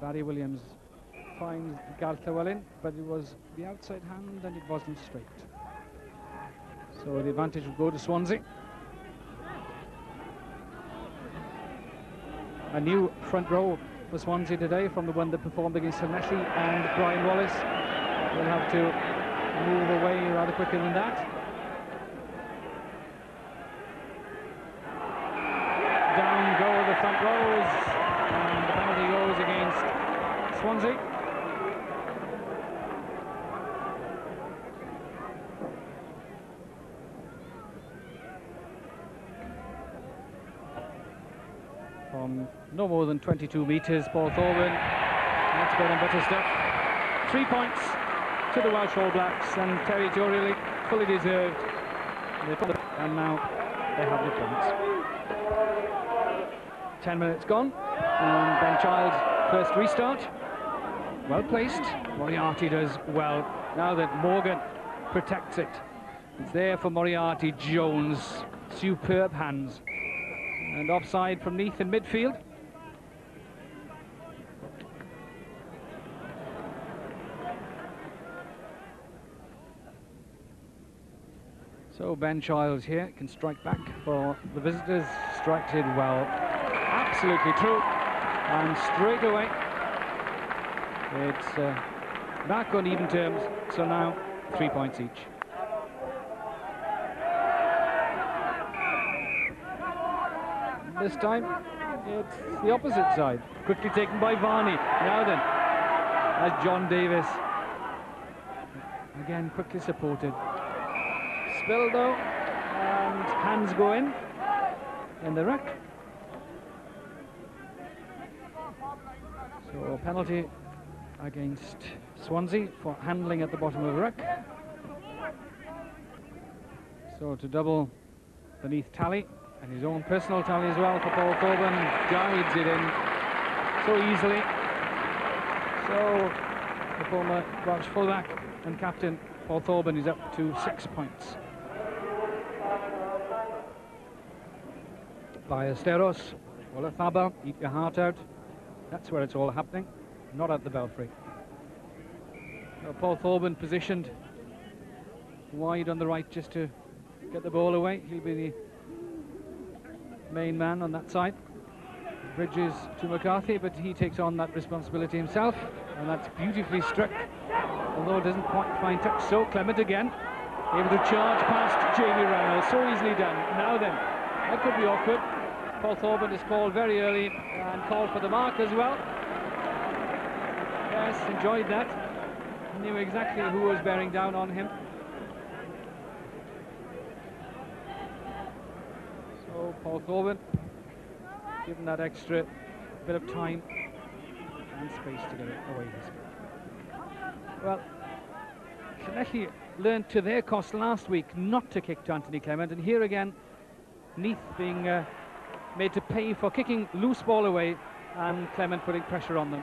Barry Williams finds Garth Llewellyn, but it was the outside hand and it wasn't straight. So the advantage will go to Swansea. A new front row for Swansea today from the one that performed against Llanelli, and Brian Wallace will have to move away rather quicker than that. Down go the front rows, and the penalty goes against Swansea. From no more than 22 metres, Paul Thorburn, that's bread and butter stuff. 3 points to the Welsh All Blacks, and territorially fully deserved. And now they have the points. 10 minutes gone, and Ben Child's first restart. Well placed. Moriarty does well. Now that Morgan protects it, it's there for Moriarty. Jones, superb hands. And offside from Neath in midfield. So Ben Childs here can strike back for the visitors. Strikes it well. Absolutely true. And straight away, it's back on even terms. So now 3 points each. This time, it's the opposite side. Quickly taken by Varney. Now then, as John Davis, again quickly supported. Spill though, and hands go in the ruck. So a penalty against Swansea for handling at the bottom of the ruck. So to double the Neath tally, and his own personal tally as well for Paul Thorburn, guides it in so easily. So the former Welsh fullback and captain Paul Thorburn is up to 6 points. Ballesteros, Olathaba, eat your heart out. That's where it's all happening, not at the Belfry. So Paul Thorburn positioned wide on the right just to get the ball away. He'll be the main man on that side. Bridges to McCarthy, but he takes on that responsibility himself, and that's beautifully struck, although it doesn't quite find touch. So Clement again, able to charge past Jamie Reynolds, so easily done. Now then, that could be awkward. Paul Thorburn is called very early and called for the mark as well. Yes, enjoyed that. Knew exactly who was bearing down on him. So Paul Thorburn given that extra bit of time and space to get it away. Well, Llanelli learned to their cost last week not to kick to Anthony Clement, and here again Neath being made to pay for kicking loose ball away and Clement putting pressure on them.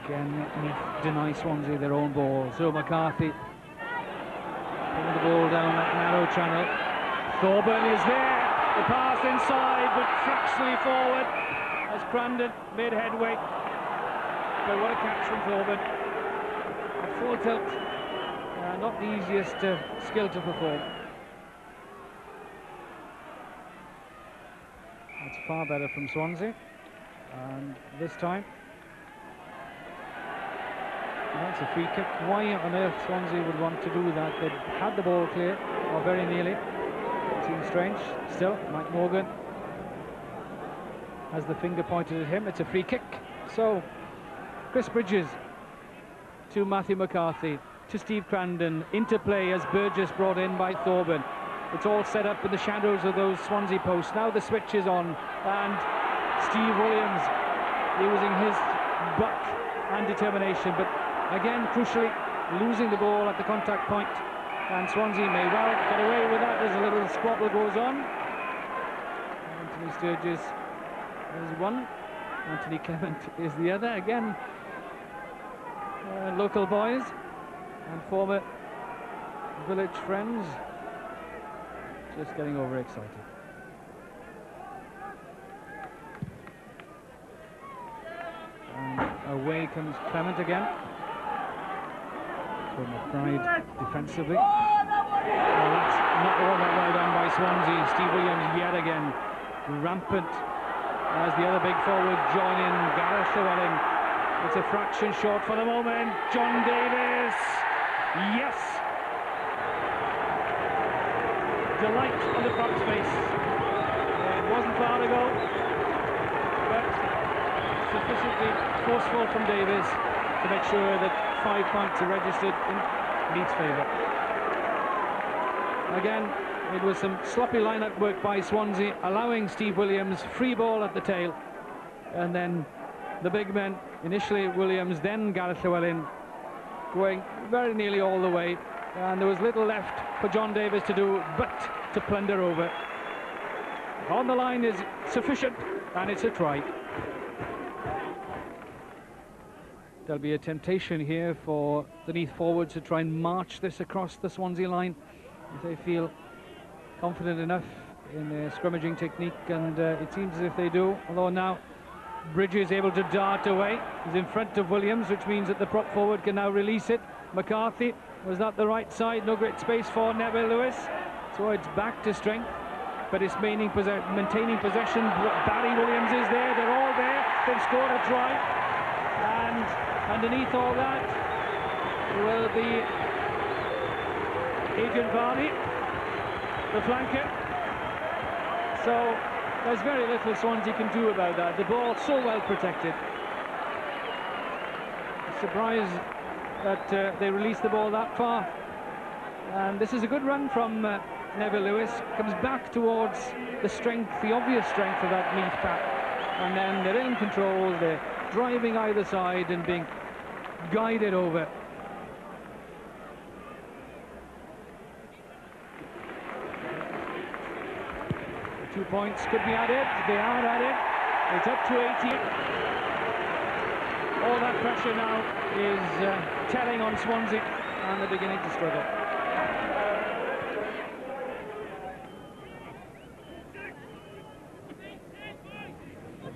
Again, Neath deny Swansea their own ball. So McCarthy pulling the ball down that narrow channel. Thorburn is there. The pass inside, but fractionally forward as Crandon made headway. But what a catch from Thorburn. At full tilt, not the easiest skill to perform. That's far better from Swansea. And this time, that's a free kick. Why on earth Swansea would want to do that? They'd had the ball clear, or very nearly. It seems strange. Still, Mike Morgan has the finger pointed at him. It's a free kick. So, Chris Bridges to Matthew McCarthy, to Steve Crandon, interplay as Burgess brought in by Thorburn. It's all set up in the shadows of those Swansea posts. Now the switch is on, and Steve Williams using his buck and determination, but again, crucially, losing the ball at the contact point, and Swansea may well get away with that as a little squabble goes on. Anthony Sturgis is one, Anthony Clement is the other. Again, local boys. and former village friends just getting overexcited. And away comes Clement again. From McBride defensively. Well, that's not all that well done by Swansea. Steve Williams yet again rampant as the other big forward join in. Gareth Llewellyn, it's a fraction short for the moment. John Davis, yes! Delight on the front face. It wasn't far to go, but sufficiently forceful from Davis to make sure that 5 points are registered in Neath's favour. Again, it was some sloppy line-up work by Swansea, allowing Steve Williams free ball at the tail, and then the big men, initially Williams, then Gareth Llewellyn, going very nearly all the way, and there was little left for John Davis to do but to plunder over. On the line is sufficient, and it's a try. There'll be a temptation here for the Neath forwards to try and march this across the Swansea line if they feel confident enough in their scrummaging technique, and it seems as if they do, although now Bridges able to dart away. He's in front of Williams, which means that the prop forward can now release it. McCarthy was that the right side, no great space for Neville Lewis, so it's back to strength, but it's maintaining possession. Barry Williams is there, they're all there, they've scored a try, and underneath all that will be Adrian Varney, the flanker. So there's very little Swansea can do about that. The ball so well protected. Surprised that they released the ball that far. And this is a good run from Neville Lewis. Comes back towards the strength, the obvious strength of that Neath pack. And then they're in control, they're driving either side and being guided over. The 2 points could be added, they are added. It's up to 80. All that pressure now is telling on Swansea, and they're beginning to struggle.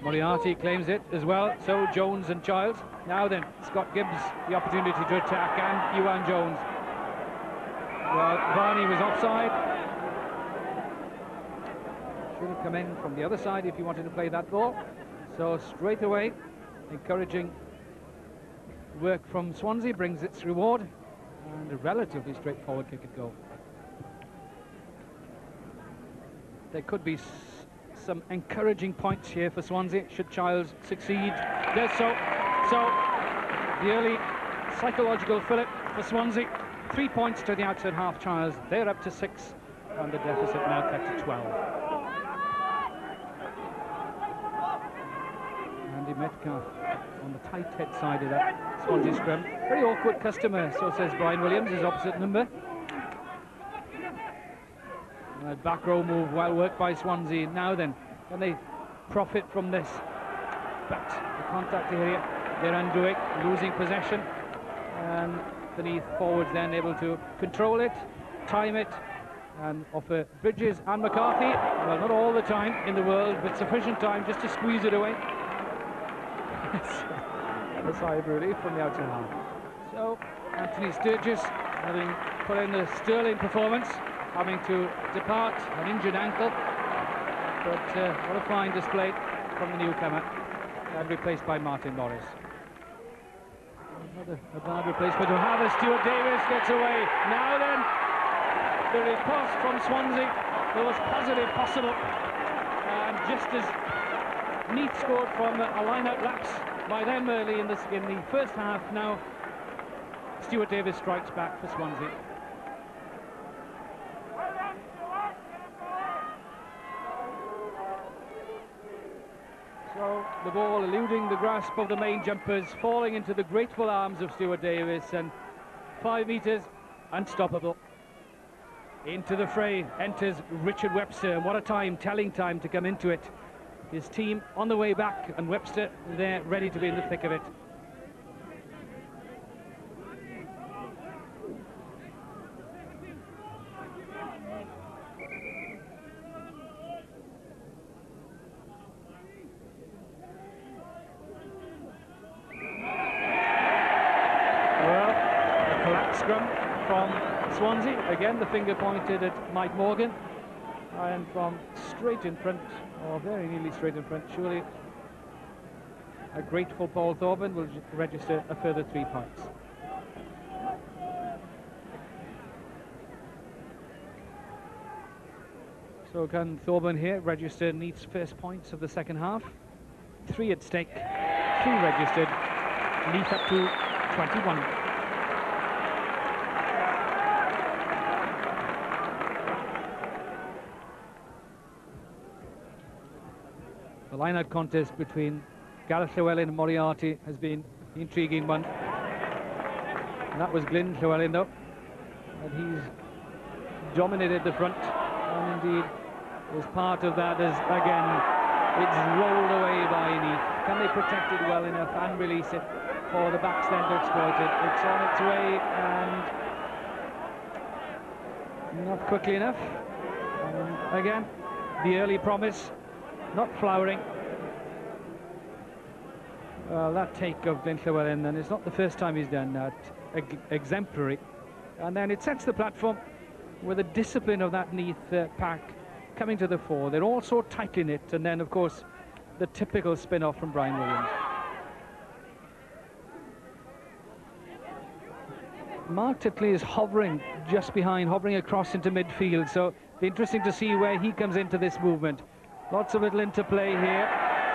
Moriarty claims it as well, so Jones and Childs. Now then, Scott Gibbs the opportunity to attack, and Ewan Jones. Well, Varney was offside. Should have come in from the other side if he wanted to play that ball. So straight away, encouraging work from Swansea brings its reward, and a relatively straightforward kick at goal. There could be some encouraging points here for Swansea should Childs succeed. Does so. So the early psychological fillip for Swansea. 3 points to the outside half. Childs, they're up to 6, and the deficit now cut to 12. Andy Metcalf on the tight head side of that Swansea scrum. Very awkward customer, so says Brian Williams, his opposite number. Back row move, well worked by Swansea. Now then, can they profit from this? But the contact area, they're undoing, losing possession, and the Neath forwards then able to control it, time it, and offer Bridges and McCarthy, well, not all the time in the world, but sufficient time just to squeeze it away. And a sigh of relief from the outside half. So Anthony Sturgis, having put in a sterling performance, having to depart an injured ankle, but what a fine display from the newcomer, and replaced by Martin Morris. Another bad replacement to have as Stuart Davis gets away. Now then, the riposte from Swansea, the most positive possible, and just as Neath scored from a line-out lapse by them early in the first half, now Stuart Davis strikes back for Swansea. So the ball eluding the grasp of the main jumpers, falling into the grateful arms of Stuart Davis, and 5 metres, unstoppable. Into the fray enters Richard Webster, and what a time, telling time to come into it. His team on the way back, and Webster there ready to be in the thick of it. scrum from Swansea. Again, the finger pointed at Mike Morgan. And from straight in front, or very nearly straight in front, surely a grateful Paul Thorburn will register a further 3 points. So can Thorburn here register Neath's first points of the second half? 3 at stake, 3 registered, Neath up to 21. The line-out contest between Gareth Llewellyn and Moriarty has been the intriguing one. And that was Glyn Llewellyn, though. And he's dominated the front, and indeed was part of that as, again, it's rolled away by Neath. Can they protect it well enough and release it for the backs then to exploit it? It's on its way, and not quickly enough. And again, the early promise not flowering. Well, that take of Glyn Llewellyn, and it's not the first time he's done that, exemplary. And then it sets the platform with the discipline of that Neath pack coming to the fore. They're all so tightly knit, and then of course the typical spin-off from Brian Williams. Mark Titley is hovering just behind, hovering across into midfield, so it'll be interesting to see where he comes into this movement. Lots of little interplay here.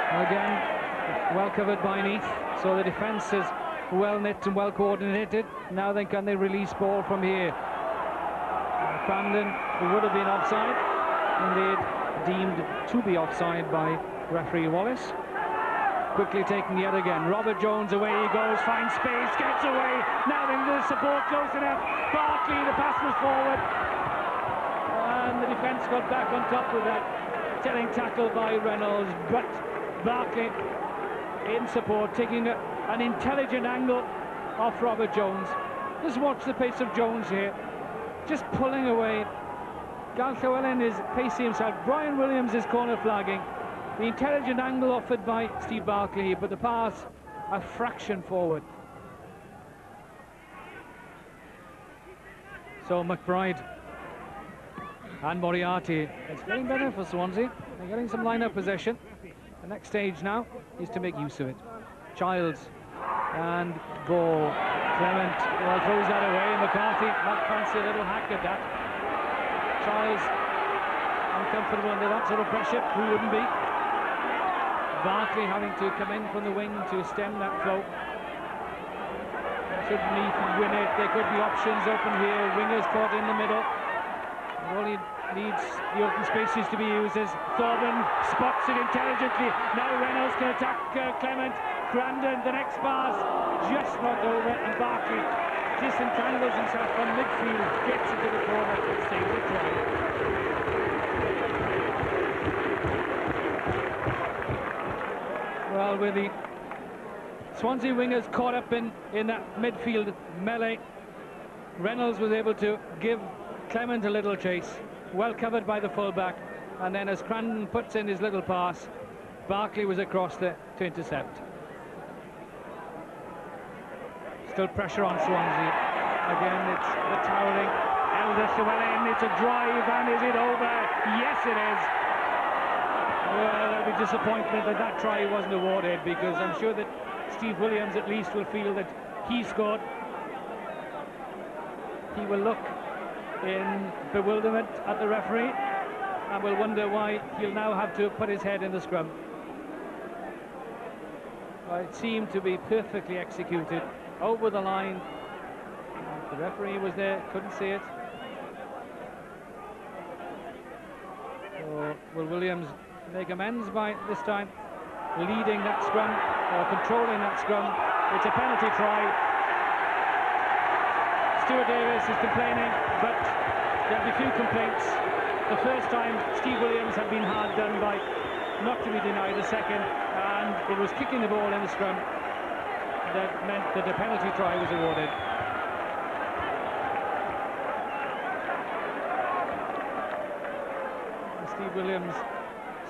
Again, well covered by Neath, so the defence is well knit and well coordinated. Now then, can they release ball from here? Crandon would have been offside, indeed deemed to be offside by referee Wallace. Quickly taken yet again. Robert Jones, away he goes, finds space, gets away. Now then, the support close enough. Barkley, the pass was forward, and the defence got back on top of that. Telling tackle by Reynolds, but Barkley in support, taking an intelligent angle off Robert Jones. Just watch the pace of Jones here, just pulling away. Gareth Llewellyn is pacey himself. Brian Williams is corner flagging. The intelligent angle offered by Steve Barkley, but the pass a fraction forward. So McBride and Moriarty, it's getting better for Swansea. They're getting some line-up possession. The next stage now is to make use of it. Childs and ball. Clement, well, throws that away. McCarthy might fancy a little hack at that. Childs uncomfortable under that sort of pressure. Who wouldn't be? Barkley having to come in from the wing to stem that flow. Should Neath win it, there could be options open here. Wingers caught in the middle. All he needs the open spaces to be used as Thorburn spots it intelligently. Now Reynolds can attack Clement. Grandin, the next pass, just not over, and Barkley disentangles himself from midfield, gets into the corner and saves the try. Well, with the Swansea wingers caught up in that midfield melee, Reynolds was able to give Clement a little chase, well covered by the fullback, and then as Crandon puts in his little pass, Barkley was across there to intercept. Still pressure on Swansea. Again, it's the towering Elder Llewellyn. It's a drive, and is it over? Yes, it is. Well, there'll be disappointment that that try wasn't awarded, because I'm sure that Steve Williams at least will feel that he scored. He will look in bewilderment at the referee and will wonder why he'll now have to put his head in the scrum. Well, it seemed to be perfectly executed over the line. The referee was there, couldn't see it. So will Williams make amends by this time leading that scrum or controlling that scrum? It's a penalty try. Stuart Davis is complaining, but there'll be few complaints. The first time Steve Williams had been hard done by, not to be denied a second, and it was kicking the ball in the scrum that meant that a penalty try was awarded. And Steve Williams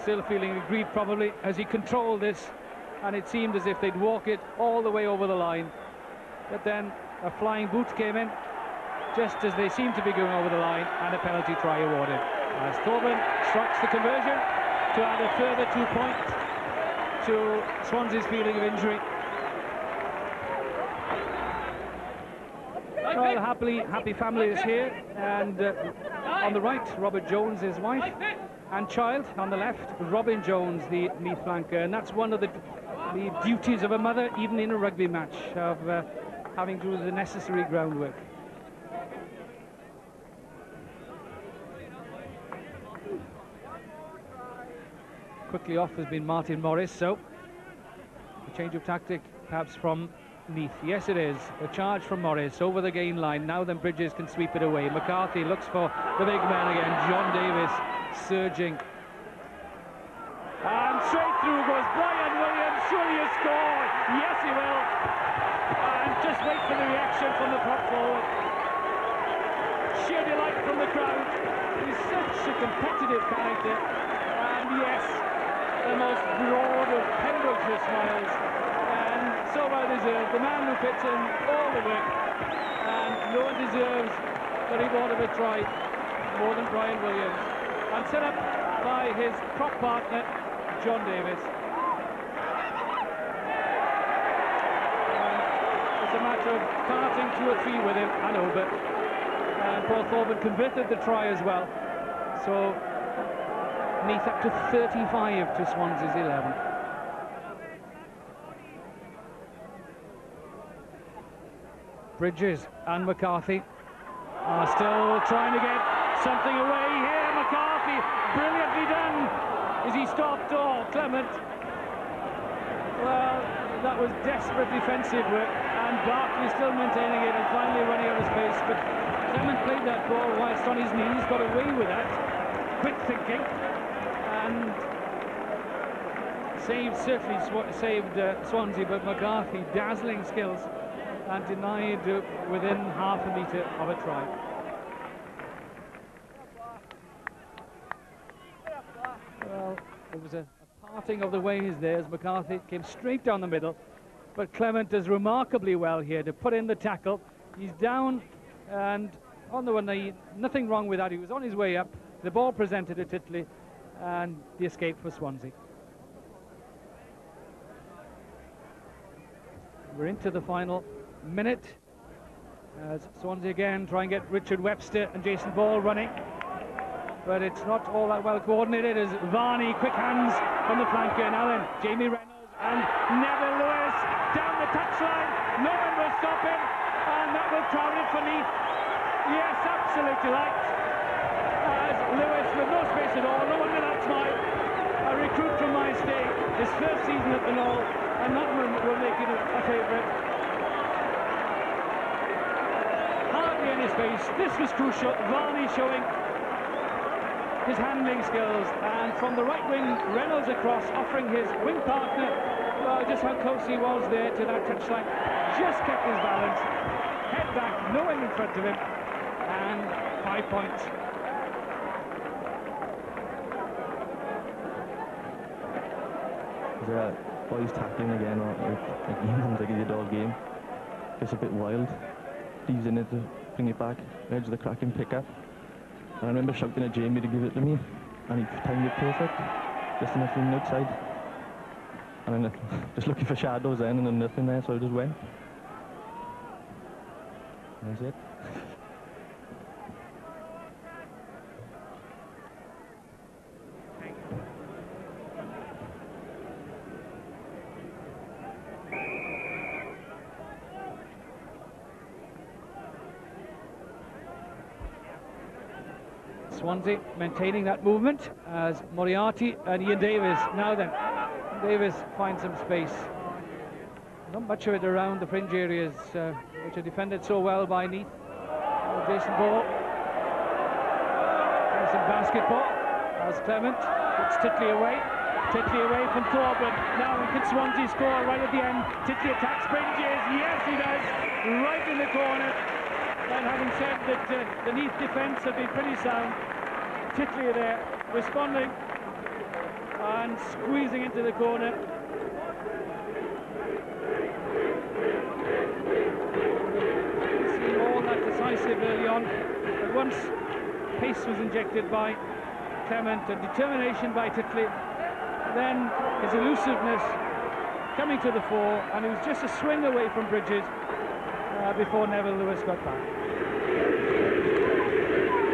still feeling aggrieved probably as he controlled this, and it seemed as if they'd walk it all the way over the line, but then a flying boot came in just as they seem to be going over the line, and a penalty try awarded. As Thorburn strikes the conversion to add a further 2 points to Swansea's feeling of injury. Well, happy family is here, and on the right, Robert Jones, his wife and child. On the left, Robin Jones, the Neath flanker, and that's one of the duties of a mother, even in a rugby match, of having to do the necessary groundwork. Quickly off has been Martin Morris, so a change of tactic perhaps from Neath. Yes, it is. A charge from Morris over the gain line. Now then Bridges can sweep it away. McCarthy looks for the big man again. John Davis surging. And straight through goes Brian Williams. Surely he'll score. Yes, he will. And just wait for the reaction from the prop forward. Sheer delight from the crowd. He's such a competitive character. And yes, the most broad of Pembrokeshire smiles. So well deserved. The man who puts in all the work, and no one deserves the reward of a try more than Brian Williams, and set up by his prop partner John Davis. And it's a matter of parting 2 or 3 with him and over, and Paul Thorburn converted the try as well, so Neath up to 35 to Swansea's 11. Bridges and McCarthy are still trying to get something away here. McCarthy, brilliantly done. Is he stopped? Oh, Clement. Well, that was desperate defensive work, and Barkley still maintaining it and finally running out of space. But Clement played that ball whilst on his knees, got away with that. Quick thinking, and certainly saved Swansea, but McCarthy, dazzling skills, and denied within half a metre of a try. Well, it was a parting of the ways there as McCarthy came straight down the middle, but Clement does remarkably well here to put in the tackle. He's down and on the one knee, nothing wrong with that. He was on his way up, the ball presented at Italy, and the escape for Swansea. We're into the final minute as Swansea again try and get Richard Webster and Jason Ball running, but it's not all that well coordinated as Varney, quick hands from the flanker. Now then, Jamie Reynolds and Neville Lewis down the touchline. No one will stop him, and that will crowd it for Neath. Yes, absolute delight as Lewis with no space at all, no one will outsmile. A recruit from my state, his first season at the Knoll, and that one will make it a favourite. Hardly any space. This was crucial. Varney showing his handling skills, and from the right wing, Reynolds across, offering his wing partner, well, just how close he was there to that touchline. Just kept his balance, head back, no one in front of him, and 5 points. Boys tackling again, like he did all game. Gets a bit wild. Leaves in it to bring it back. Edge of the cracking pick-up. And I remember shouting at Jamie to give it to me, and he timed it perfect. Just enough from the outside. And then just looking for shadows then, and then nothing there, so I just went. That's it. Swansea maintaining that movement as Moriarty and Ian Davis. Now then, Davis finds some space. Not much of it around the fringe areas, which are defended so well by Neath. Jason Ball. There's some basketball as Clement puts Titley away. Titley away from Thorburn. Now can Swansea score right at the end? Titley attacks Bridges. Yes, he does. Right in the corner. And having said that the Neath defence have been pretty sound, Titley there responding and squeezing into the corner. Seemed all that decisive early on. on. But once pace was injected by Clement and determination by Titley, then his elusiveness coming to the fore, and it was just a swing away from Bridges before Neville Lewis got back.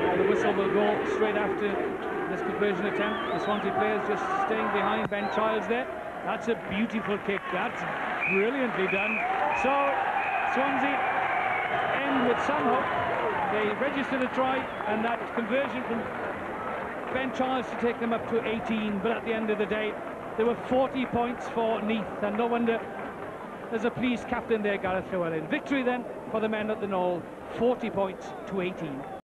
Now the whistle will go straight after this conversion attempt. The Swansea players just staying behind Ben Childs there. That's a beautiful kick. That's brilliantly done. So Swansea end with some hope. They registered a try, and that conversion from Ben Childs to take them up to 18. But at the end of the day, there were 40 points for Neath, and no wonder there's a pleased captain there, Gareth Llewellyn. Victory then for the men at the Knoll, 40 points to 18.